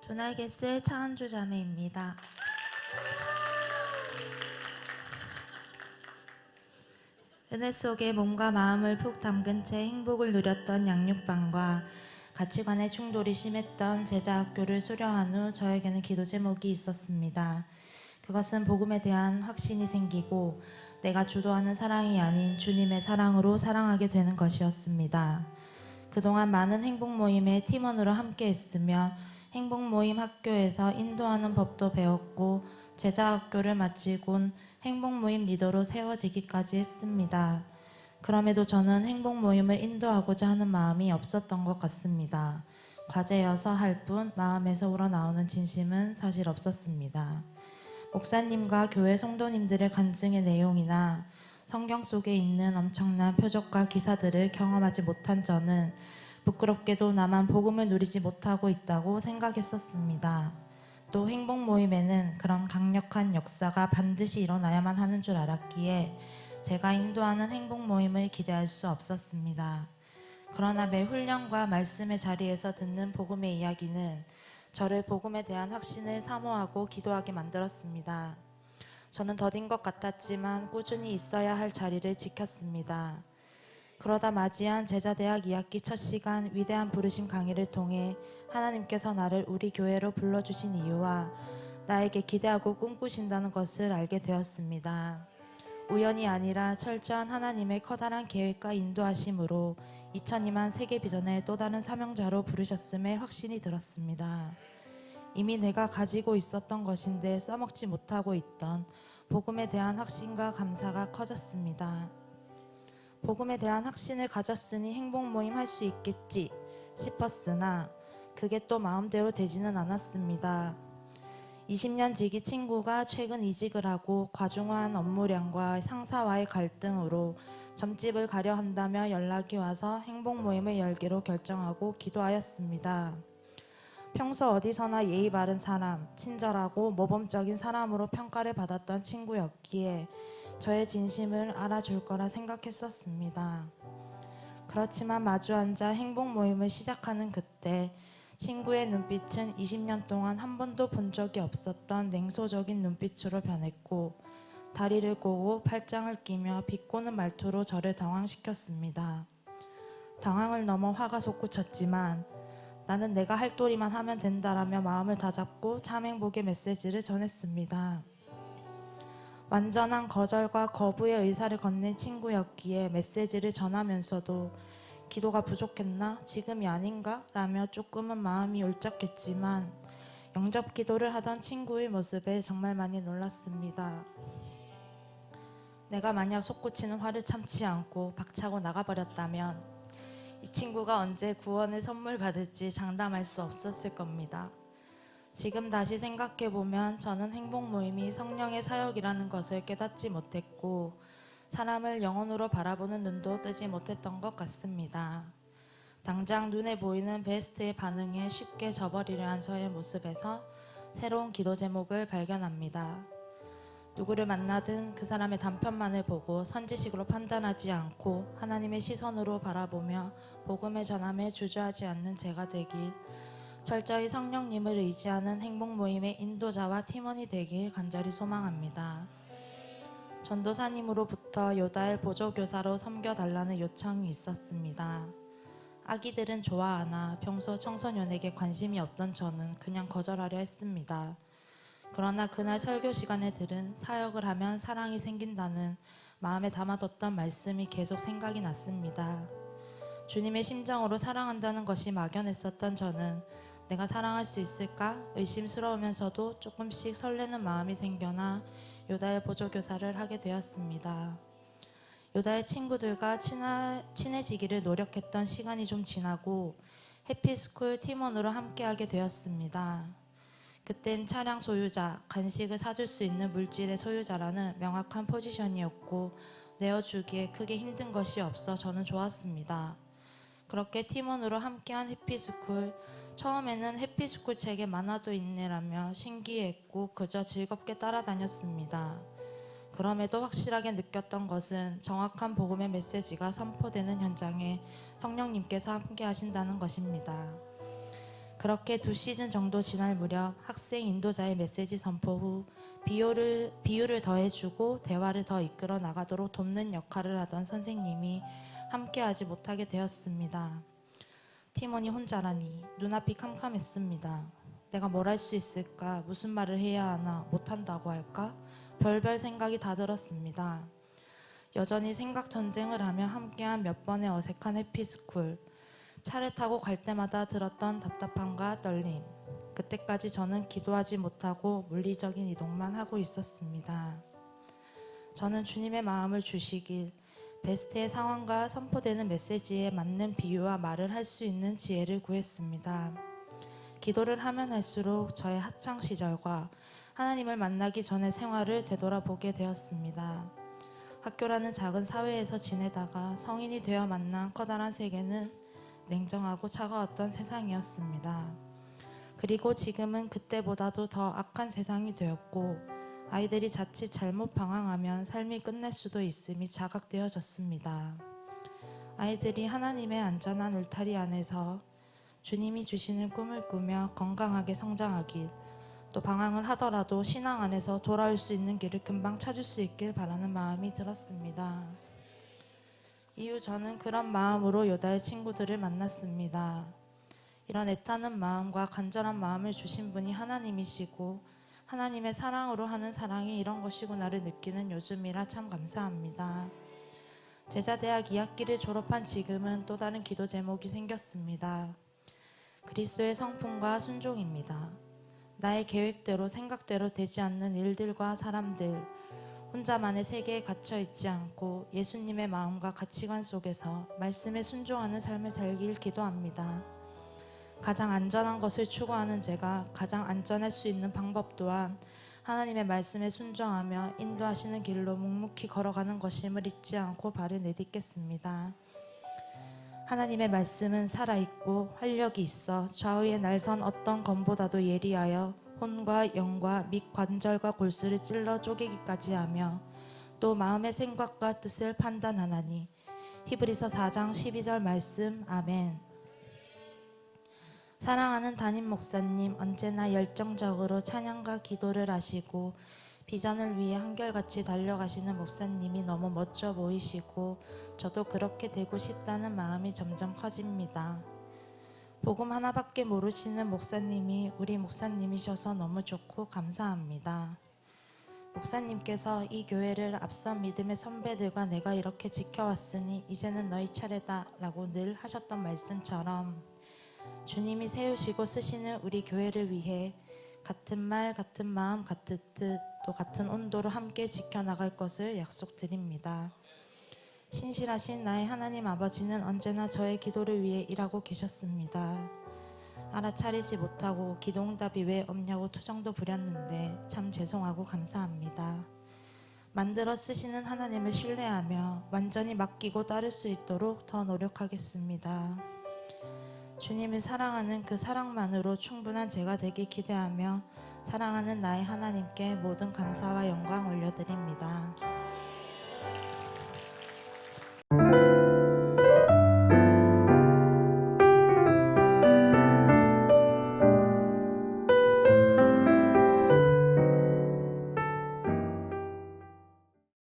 두날개스 차은주 자매입니다. 은혜 속에 몸과 마음을 푹 담근 채 행복을 누렸던 양육반과 가치관의 충돌이 심했던 제자학교를 수료한 후 저에게는 기도 제목이 있었습니다. 그것은 복음에 대한 확신이 생기고 내가 주도하는 사랑이 아닌 주님의 사랑으로 사랑하게 되는 것이었습니다. 그동안 많은 행복 모임에 팀원으로 함께 했으며 행복 모임 학교에서 인도하는 법도 배웠고 제자학교를 마치곤 행복 모임 리더로 세워지기까지 했습니다. 그럼에도 저는 행복 모임을 인도하고자 하는 마음이 없었던 것 같습니다. 과제여서 할 뿐 마음에서 우러나오는 진심은 사실 없었습니다. 목사님과 교회 성도님들의 간증의 내용이나 성경 속에 있는 엄청난 표적과 기사들을 경험하지 못한 저는 부끄럽게도 나만 복음을 누리지 못하고 있다고 생각했었습니다. 또 행복 모임에는 그런 강력한 역사가 반드시 일어나야만 하는 줄 알았기에 제가 인도하는 행복 모임을 기대할 수 없었습니다. 그러나 매 훈련과 말씀의 자리에서 듣는 복음의 이야기는 저를 복음에 대한 확신을 사모하고 기도하게 만들었습니다. 저는 더딘 것 같았지만 꾸준히 있어야 할 자리를 지켰습니다. 그러다 맞이한 제자대학 2학기 첫 시간 위대한 부르심 강의를 통해 하나님께서 나를 우리 교회로 불러주신 이유와 나에게 기대하고 꿈꾸신다는 것을 알게 되었습니다. 우연이 아니라 철저한 하나님의 커다란 계획과 인도하심으로 2002만 세계 비전의 또 다른 사명자로 부르셨음에 확신이 들었습니다. 이미 내가 가지고 있었던 것인데 써먹지 못하고 있던 복음에 대한 확신과 감사가 커졌습니다. 복음에 대한 확신을 가졌으니 행복 모임 할 수 있겠지 싶었으나 그게 또 마음대로 되지는 않았습니다. 20년 지기 친구가 최근 이직을 하고 과중한 업무량과 상사와의 갈등으로 점집을 가려 한다며 연락이 와서 행복 모임을 열기로 결정하고 기도하였습니다. 평소 어디서나 예의 바른 사람, 친절하고 모범적인 사람으로 평가를 받았던 친구였기에 저의 진심을 알아줄 거라 생각했었습니다. 그렇지만 마주 앉아 행복 모임을 시작하는 그때 친구의 눈빛은 20년 동안 한 번도 본 적이 없었던 냉소적인 눈빛으로 변했고 다리를 꼬고 팔짱을 끼며 비꼬는 말투로 저를 당황시켰습니다. 당황을 넘어 화가 솟구쳤지만 나는 내가 할 도리만 하면 된다라며 마음을 다잡고 참 행복의 메시지를 전했습니다. 완전한 거절과 거부의 의사를 건넨 친구였기에 메시지를 전하면서도 기도가 부족했나? 지금이 아닌가? 라며 조금은 마음이 울적했지만 영접 기도를 하던 친구의 모습에 정말 많이 놀랐습니다. 내가 만약 솟구치는 화를 참지 않고 박차고 나가버렸다면 이 친구가 언제 구원을 선물 받을지 장담할 수 없었을 겁니다. 지금 다시 생각해보면 저는 행복 모임이 성령의 사역이라는 것을 깨닫지 못했고 사람을 영혼으로 바라보는 눈도 뜨지 못했던 것 같습니다. 당장 눈에 보이는 베스트의 반응에 쉽게 져버리려 한 저의 모습에서 새로운 기도 제목을 발견합니다. 누구를 만나든 그 사람의 단편만을 보고 선지식으로 판단하지 않고 하나님의 시선으로 바라보며 복음의 전함에 주저하지 않는 제가 되길, 철저히 성령님을 의지하는 행복 모임의 인도자와 팀원이 되길 간절히 소망합니다. 전도사님으로부터 요다엘 보조교사로 섬겨달라는 요청이 있었습니다. 아기들은 좋아하나 평소 청소년에게 관심이 없던 저는 그냥 거절하려 했습니다. 그러나 그날 설교 시간에 들은 사역을 하면 사랑이 생긴다는 마음에 담아뒀던 말씀이 계속 생각이 났습니다. 주님의 심정으로 사랑한다는 것이 막연했었던 저는 내가 사랑할 수 있을까 의심스러우면서도 조금씩 설레는 마음이 생겨나 요다엘 보조교사를 하게 되었습니다. 요다엘 친구들과 친해지기를 노력했던 시간이 좀 지나고 해피스쿨 팀원으로 함께하게 되었습니다. 그땐 차량 소유자, 간식을 사줄 수 있는 물질의 소유자라는 명확한 포지션이었고 내어주기에 크게 힘든 것이 없어 저는 좋았습니다. 그렇게 팀원으로 함께한 해피스쿨, 처음에는 해피스쿨 책에 만화도 있네라며 신기했고 그저 즐겁게 따라다녔습니다. 그럼에도 확실하게 느꼈던 것은 정확한 복음의 메시지가 선포되는 현장에 성령님께서 함께 하신다는 것입니다. 그렇게 2시즌 정도 지날 무렵 학생 인도자의 메시지 선포 후 비유를 더해주고 대화를 더 이끌어 나가도록 돕는 역할을 하던 선생님이 함께하지 못하게 되었습니다. 티몬이 혼자라니 눈앞이 캄캄했습니다. 내가 뭘 할 수 있을까? 무슨 말을 해야 하나? 못한다고 할까? 별별 생각이 다 들었습니다. 여전히 생각 전쟁을 하며 함께한 몇 번의 어색한 해피스쿨. 차를 타고 갈 때마다 들었던 답답함과 떨림. 그때까지 저는 기도하지 못하고 물리적인 이동만 하고 있었습니다. 저는 주님의 마음을 주시길, 베스트의 상황과 선포되는 메시지에 맞는 비유와 말을 할 수 있는 지혜를 구했습니다. 기도를 하면 할수록 저의 학창 시절과 하나님을 만나기 전의 생활을 되돌아보게 되었습니다. 학교라는 작은 사회에서 지내다가 성인이 되어 만난 커다란 세계는 냉정하고 차가웠던 세상이었습니다. 그리고 지금은 그때보다도 더 악한 세상이 되었고 아이들이 자칫 잘못 방황하면 삶이 끝날 수도 있음이 자각되어졌습니다. 아이들이 하나님의 안전한 울타리 안에서 주님이 주시는 꿈을 꾸며 건강하게 성장하길, 또 방황을 하더라도 신앙 안에서 돌아올 수 있는 길을 금방 찾을 수 있길 바라는 마음이 들었습니다. 이후 저는 그런 마음으로 요다의 친구들을 만났습니다. 이런 애타는 마음과 간절한 마음을 주신 분이 하나님이시고 하나님의 사랑으로 하는 사랑이 이런 것이구나를 느끼는 요즘이라 참 감사합니다. 제자대학 2학기를 졸업한 지금은 또 다른 기도 제목이 생겼습니다. 그리스도의 성품과 순종입니다. 나의 계획대로 생각대로 되지 않는 일들과 사람들, 혼자만의 세계에 갇혀 있지 않고 예수님의 마음과 가치관 속에서 말씀에 순종하는 삶을 살길 기도합니다. 가장 안전한 것을 추구하는 제가 가장 안전할 수 있는 방법 또한 하나님의 말씀에 순종하며 인도하시는 길로 묵묵히 걸어가는 것임을 잊지 않고 발을 내딛겠습니다. 하나님의 말씀은 살아있고 활력이 있어 좌우의 날선 어떤 검보다도 예리하여 혼과 영과 및 관절과 골수를 찔러 쪼개기까지 하며 또 마음의 생각과 뜻을 판단하나니. 히브리서 4장 12절 말씀. 아멘. 사랑하는 담임 목사님, 언제나 열정적으로 찬양과 기도를 하시고 비전을 위해 한결같이 달려가시는 목사님이 너무 멋져 보이시고 저도 그렇게 되고 싶다는 마음이 점점 커집니다. 복음 하나밖에 모르시는 목사님이 우리 목사님이셔서 너무 좋고 감사합니다. 목사님께서 이 교회를 앞선 믿음의 선배들과 내가 이렇게 지켜왔으니 이제는 너희 차례다 라고 늘 하셨던 말씀처럼 주님이 세우시고 쓰시는 우리 교회를 위해 같은 말, 같은 마음, 같은 뜻, 또 같은 온도로 함께 지켜나갈 것을 약속드립니다. 신실하신 나의 하나님 아버지는 언제나 저의 기도를 위해 일하고 계셨습니다. 알아차리지 못하고 기도응답이 왜 없냐고 투정도 부렸는데 참 죄송하고 감사합니다. 만들어 쓰시는 하나님을 신뢰하며 완전히 맡기고 따를 수 있도록 더 노력하겠습니다. 주님을 사랑하는 그 사랑만으로 충분한 제가 되길 기대하며 사랑하는 나의 하나님께 모든 감사와 영광 올려드립니다.